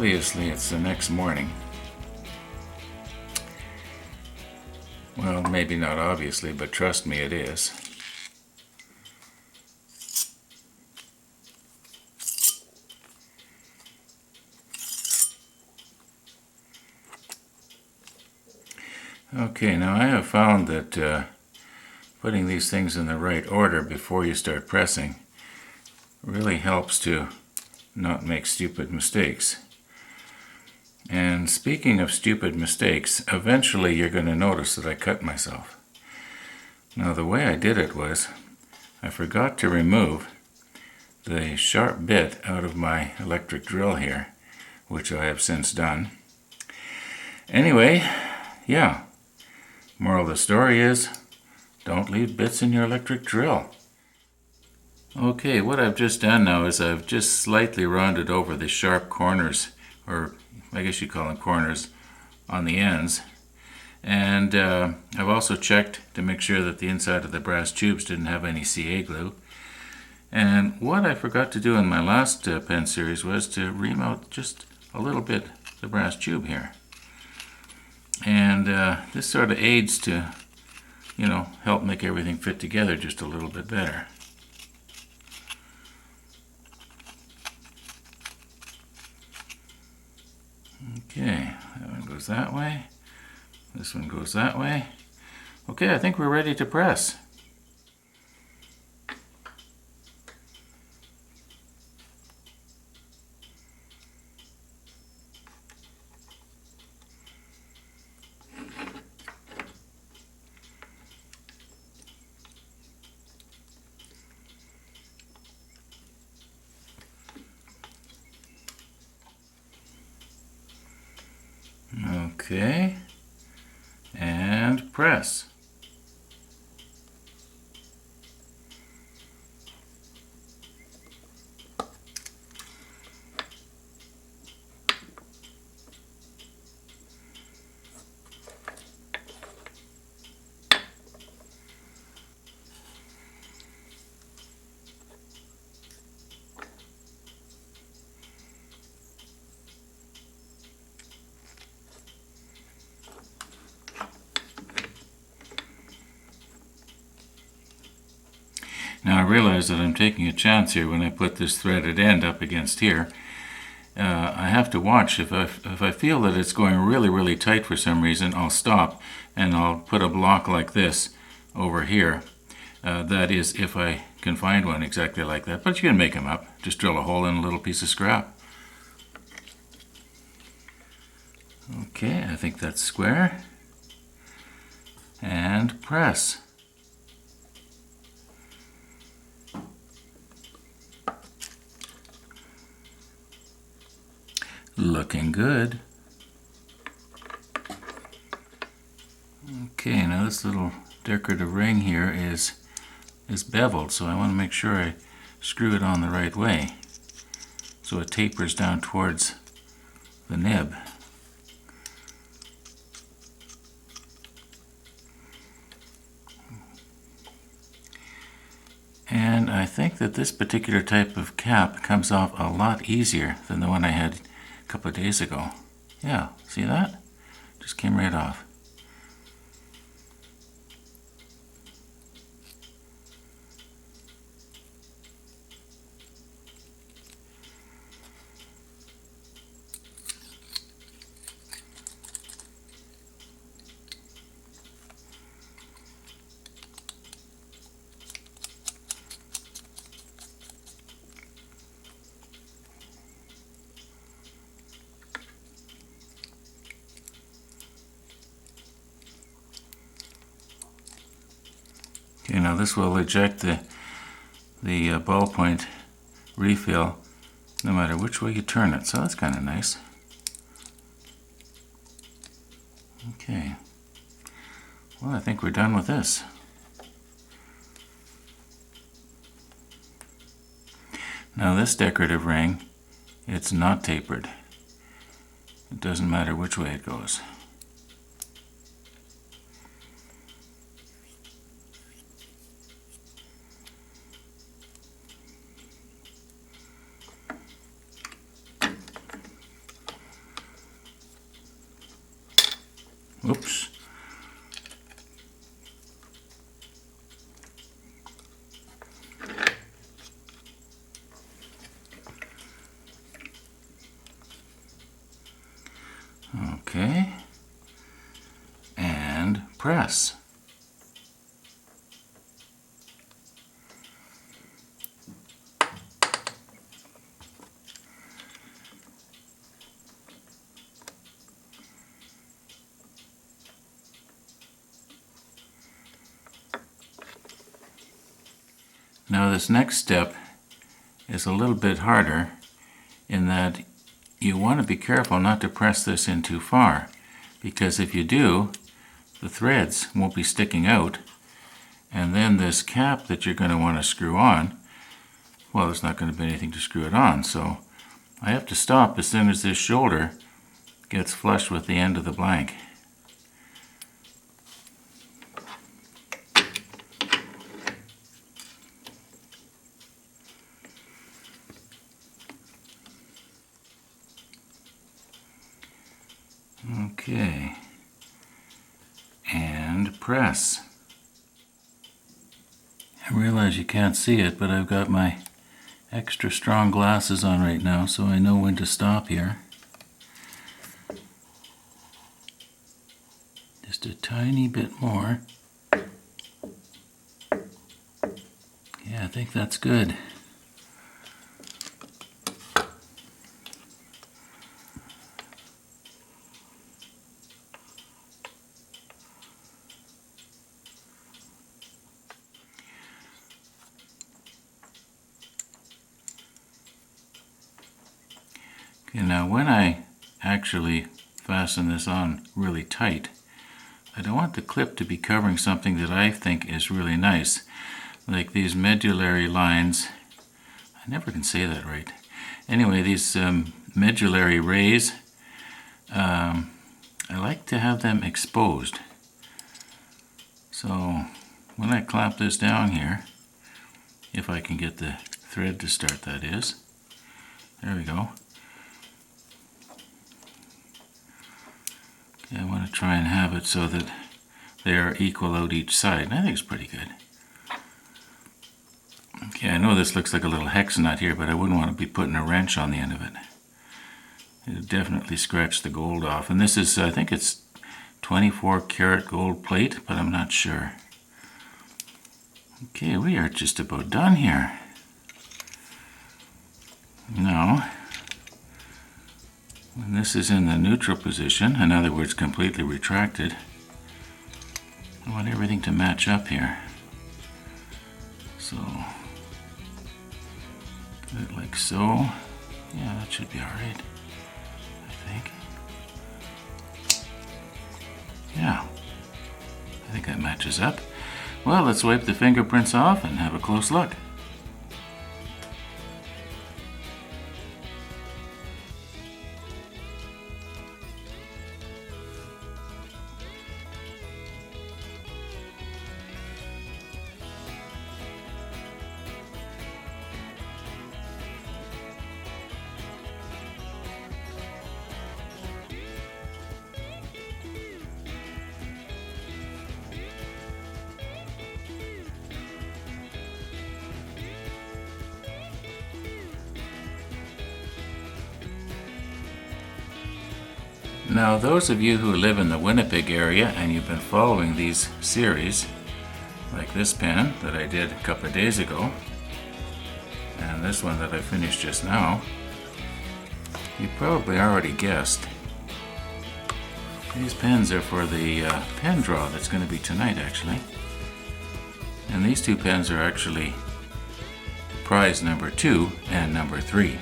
Obviously, it's the next morning. Well, maybe not obviously, but trust me, it is. Okay, now I have found that putting these things in the right order before you start pressing really helps to not make stupid mistakes. And speaking of stupid mistakes, eventually you're going to notice that I cut myself. Now the way I did it was, I forgot to remove the sharp bit out of my electric drill here, which I have since done. Anyway, yeah, moral of the story is, don't leave bits in your electric drill. Okay, what I've just done now is I've just slightly rounded over the sharp corners, or I guess you call them corners, on the ends. And I've also checked to make sure that the inside of the brass tubes didn't have any CA glue. And what I forgot to do in my last pen series was to ream out just a little bit the brass tube here. And this sort of aids to, help make everything fit together just a little bit better. Okay, that one goes that way. This one goes that way. Okay, I think we're ready to press. Okay, and press. Now I realize that I'm taking a chance here when I put this threaded end up against here. I have to watch. If I feel that it's going really, really tight for some reason, I'll stop and I'll put a block like this over here. That is, if I can find one exactly like that. But you can make them up. Just drill a hole in a little piece of scrap. Okay, I think that's square. And press. Looking good. Okay, now this little decorative ring here is beveled, so I want to make sure I screw it on the right way so it tapers down towards the nib. And I think that this particular type of cap comes off a lot easier than the one I had a couple of days ago. Yeah, see that? Just came right off. Okay, now this will eject the ballpoint refill no matter which way you turn it, so that's kind of nice. Okay, well, I think we're done with this. Now this decorative ring, it's not tapered. It doesn't matter which way it goes. Oops. Okay. And press. Now this next step is a little bit harder in that you want to be careful not to press this in too far, because if you do, the threads won't be sticking out, and then this cap that you're going to want to screw on, well, there's not going to be anything to screw it on, so I have to stop as soon as this shoulder gets flush with the end of the blank. Okay, and press. I realize you can't see it, but I've got my extra strong glasses on right now, so I know when to stop here. Just a tiny bit more. Yeah, I think that's good. Okay, now when I actually fasten this on really tight, I don't want the clip to be covering something that I think is really nice, like these medullary lines. I never can say that right. Anyway, these medullary rays, I like to have them exposed. So when I clamp this down here, if I can get the thread to start, that is. There we go. Okay, I want to try and have it so that they are equal out each side. I think it's pretty good. Okay, I know this looks like a little hex nut here, but I wouldn't want to be putting a wrench on the end of it. It'll definitely scratch the gold off. And this is, I think it's 24 karat gold plate, but I'm not sure. Okay, we are just about done here. Now, when this is in the neutral position, in other words completely retracted, I want everything to match up here. So, do it like so. Yeah, that should be alright, I think. Yeah, I think that matches up. Well, let's wipe the fingerprints off and have a close look. Now, those of you who live in the Winnipeg area and you've been following these series, like this pen that I did a couple of days ago, and this one that I finished just now, you probably already guessed. These pens are for the pen draw that's going to be tonight, actually. And these two pens are actually prize number 2 and number 3.